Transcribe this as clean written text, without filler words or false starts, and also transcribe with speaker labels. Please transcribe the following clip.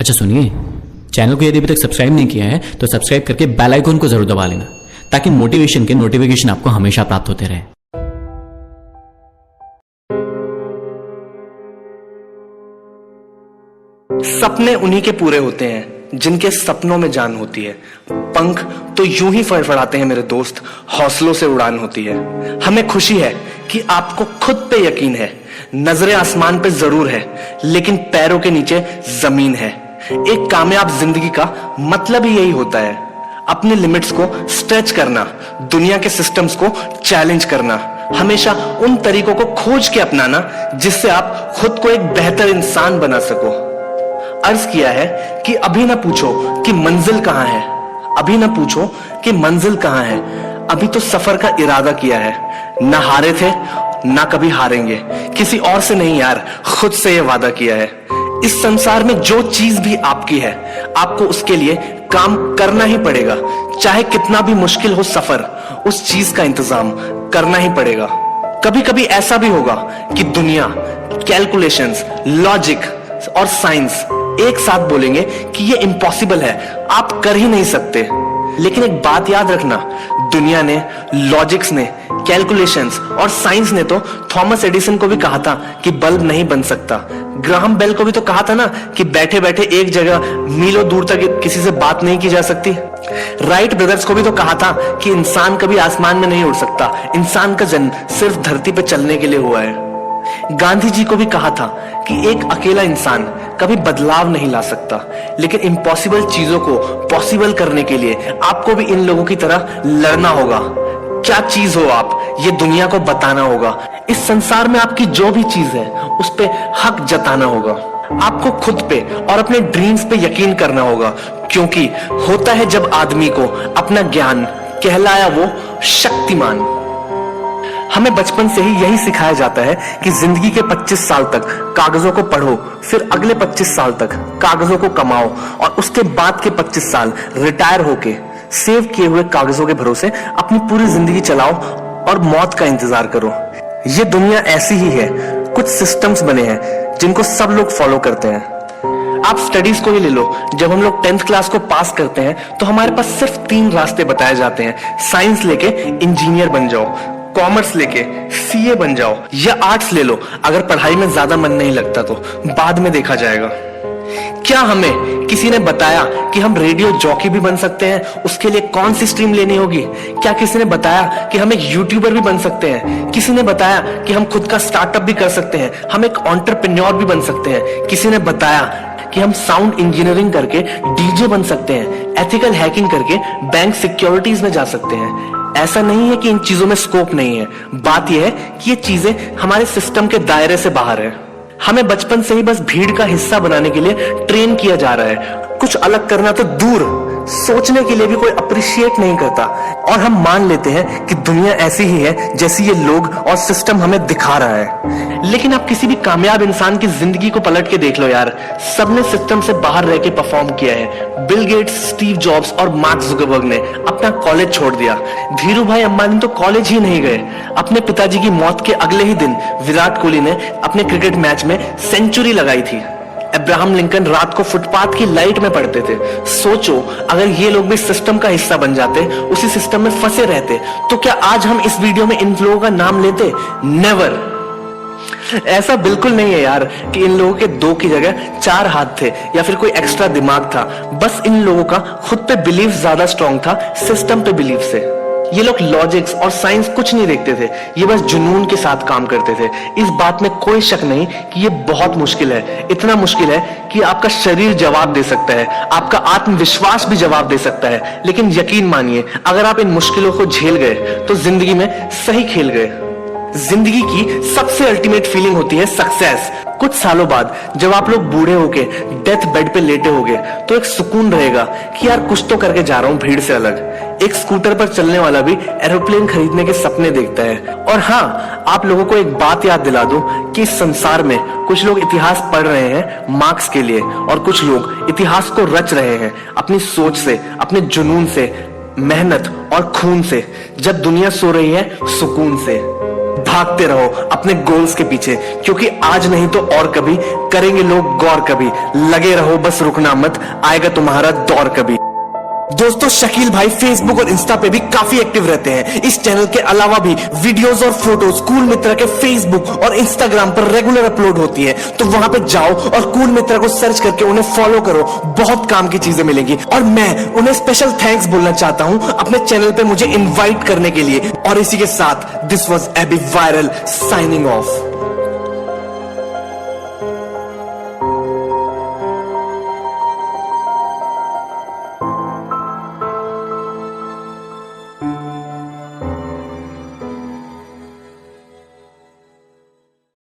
Speaker 1: अच्छा सुनिए, चैनल को यदि अभी तक सब्सक्राइब नहीं किया है तो सब्सक्राइब करके बेल आइकन को जरूर दबा लेना ताकि मोटिवेशन के नोटिफिकेशन आपको हमेशा प्राप्त होते रहे।
Speaker 2: सपने उन्हीं के पूरे होते हैं जिनके सपनों में जान होती है। पंख तो यूं ही फड़फड़ाते हैं मेरे दोस्त, हौसलों से उड़ान होती है। हमें खुशी है कि आपको खुद पे यकीन है। नजरें आसमान पे जरूर है लेकिन पैरों के नीचे जमीन है। एक कामयाब जिंदगी का मतलब ही यही होता है, अपने लिमिट्स को स्ट्रेच करना, दुनिया के सिस्टम्स को चैलेंज करना, हमेशा उन तरीकों को खोज के अपनाना जिससे आप खुद को एक बेहतर इंसान बना सको। अर्ज किया है कि अभी ना पूछो कि मंजिल कहां है, अभी ना पूछो कि मंजिल कहां है, अभी तो सफर का इरादा किया है। ना हारे थे ना कभी हारेंगे, किसी और से नहीं यार, खुद से यह वादा किया है। इस संसार में जो चीज भी आपकी है आपको उसके लिए काम करना ही पड़ेगा। चाहे कितना भी मुश्किल हो सफर, उस चीज का इंतजाम करना ही पड़ेगा। कभी कभी ऐसा भी होगा कि दुनिया, कैलकुलेशंस, लॉजिक और साइंस एक साथ बोलेंगे कि ये इम्पॉसिबल है, आप कर ही नहीं सकते। लेकिन एक बात याद रखना, दुनिया ने, लॉजिक्स ने, कैलकुलेशंस और साइंस ने तो थॉमस एडिसन को भी कहा था कि बल्ब नहीं बन सकता। ग्राहम बेल को भी तो कहा था ना कि बैठे बैठे एक जगह मीलों दूर तक किसी से बात नहीं की जा सकती। राइट ब्रदर्स को भी तो कहा था कि इंसान कभी आसमान में नहीं उड़ सकता, इंसान का जन्म सिर्फ धरती पर चलने के लिए हुआ है। गांधी जी को भी कहा था कि एक अकेला इंसान कभी बदलाव नहीं ला सकता, लेकिन इम्पॉसिबल चीजों को पॉसिबल करने के लिए आपको भी इन लोगों की तरह लड़ना होगा। क्या चीज हो आप, ये दुनिया को बताना होगा। इस संसार में आपकी जो भी चीज है उस पे हक जताना होगा। आपको खुद पे और अपने ड्रीम्स पे यकीन करना होगा, क्योंकि होता है जब आदमी को अपना ज्ञान, कहलाया वो शक्तिमान। हमें बचपन से ही यही सिखाया जाता है कि जिंदगी के 25 साल तक कागजों को पढ़ो, फिर अगले 25 साल तक कागजों को कमाओ और उसके बाद के 25 साल रिटायर होके सेव किए हुए कागजों के भरोसे अपनी पूरी जिंदगी चलाओ और मौत का इंतजार करो। ये दुनिया ऐसी ही है, कुछ सिस्टम्स बने हैं जिनको सब लोग फॉलो करते हैं। आप स्टडीज को ही ले लो, जब हम लोग 10th क्लास को पास करते हैं तो हमारे पास सिर्फ 3 रास्ते बताए जाते हैं। साइंस लेके इंजीनियर बन जाओ, कॉमर्स लेके सीए बन जाओ, या आर्ट्स ले लो, अगर पढ़ाई में ज्यादा मन नहीं लगता तो बाद में देखा जाएगा। क्या हमें किसी ने बताया कि हम रेडियो जॉकी भी बन सकते हैं, उसके लिए कौन सी स्ट्रीम लेनी होगी? क्या किसी ने बताया कि हम एक यूट्यूबर भी बन सकते हैं? किसी ने बताया कि हम खुद का स्टार्टअप भी कर सकते हैं, हम एक एंटरप्रेन्योर भी बन सकते हैं? किसी ने बताया कि हम साउंड इंजीनियरिंग करके डीजे बन सकते हैं, एथिकल हैकिंग करके बैंक सिक्योरिटीज में जा सकते हैं? ऐसा नहीं है कि इन चीजों में स्कोप नहीं है, बात यह है कि ये चीजें हमारे सिस्टम के दायरे से बाहर है। हमें बचपन से ही बस भीड़ का हिस्सा बनाने के लिए ट्रेन किया जा रहा है। कुछ अलग करना तो दूर, सोचने के लिए भी कोई अप्रिशिएट नहीं करता, और हम मान लेते हैं कि दुनिया ऐसी ही है जैसी ये लोग और सिस्टम हमें दिखा रहा है। लेकिन आप किसी भी कामयाब इंसान की जिंदगी को पलट के देख लो यार, सबने सिस्टम से बाहर रह के परफॉर्म किया है। बिल गेट्स, स्टीव जॉब्स और मार्क जुकरबर्ग ने अपना कॉलेज छोड़ दिया। धीरू भाई अंबानी तो कॉलेज ही नहीं गए। अपने पिताजी की मौत के अगले ही दिन विराट कोहली ने अपने क्रिकेट मैच में सेंचुरी लगाई थी। अब्राहम लिंकन रात को फुटपाथ की लाइट में पढ़ते थे। सोचो, अगर ये लोग भी सिस्टम का हिस्सा बन जाते, उसी सिस्टम में फंसे रहते, तो क्या आज हम इस वीडियो में इन लोगों का नाम लेते? नेवर। ऐसा बिल्कुल नहीं है यार कि इन लोगों के 2 की जगह 4 हाथ थे या फिर कोई एक्स्ट्रा दिमाग था। बस इन लोगों का खुद पे बिलीफ ज्यादा स्ट्रांग था सिस्टम पे बिलीफ से। ये लोग लॉजिक्स और साइंस कुछ नहीं देखते थे, ये बस जुनून के साथ काम करते थे। इस बात में कोई शक नहीं कि ये बहुत मुश्किल है, इतना मुश्किल है कि आपका शरीर जवाब दे सकता है, आपका आत्मविश्वास भी जवाब दे सकता है। लेकिन यकीन मानिए, अगर आप इन मुश्किलों को झेल गए तो जिंदगी में सही खेल गए। जिंदगी की सबसे अल्टीमेट फीलिंग होती है सक्सेस। कुछ सालों बाद जब आप लोग बूढ़े होके डेथ बेड पे लेटे होगे तो एक सुकून रहेगा कि यार कुछ तो करके जा रहा हूं भीड़ से अलग। एक स्कूटर पर चलने वाला भी एरोप्लेन खरीदने के सपने देखता है। और हाँ, आप लोगों को एक बात याद दिला दूं कि इस संसार में कुछ लोग इतिहास पढ़ रहे हैं मार्क्स के लिए, और कुछ लोग इतिहास को रच रहे हैं अपनी सोच से, अपने जुनून से, मेहनत और खून से। जब दुनिया सो रही है सुकून से। भागते रहो अपने गोल्स के पीछे, क्योंकि आज नहीं तो और कभी करेंगे लोग गौर कभी। लगे रहो बस, रुकना मत, आएगा तुम्हारा दौर कभी। दोस्तों, शकील भाई फेसबुक और इंस्टा पे भी काफी एक्टिव रहते हैं। इस चैनल के अलावा भी वीडियोस और फोटोज कूल मित्रा के फेसबुक और इंस्टाग्राम पर रेगुलर अपलोड होती है, तो वहां पे जाओ और कूल मित्रा को सर्च करके उन्हें फॉलो करो, बहुत काम की चीजें मिलेंगी। और मैं उन्हें स्पेशल थैंक्स बोलना चाहता हूं अपने चैनल पे मुझे इन्वाइट करने के लिए। और इसी के साथ this was AB viral signing of.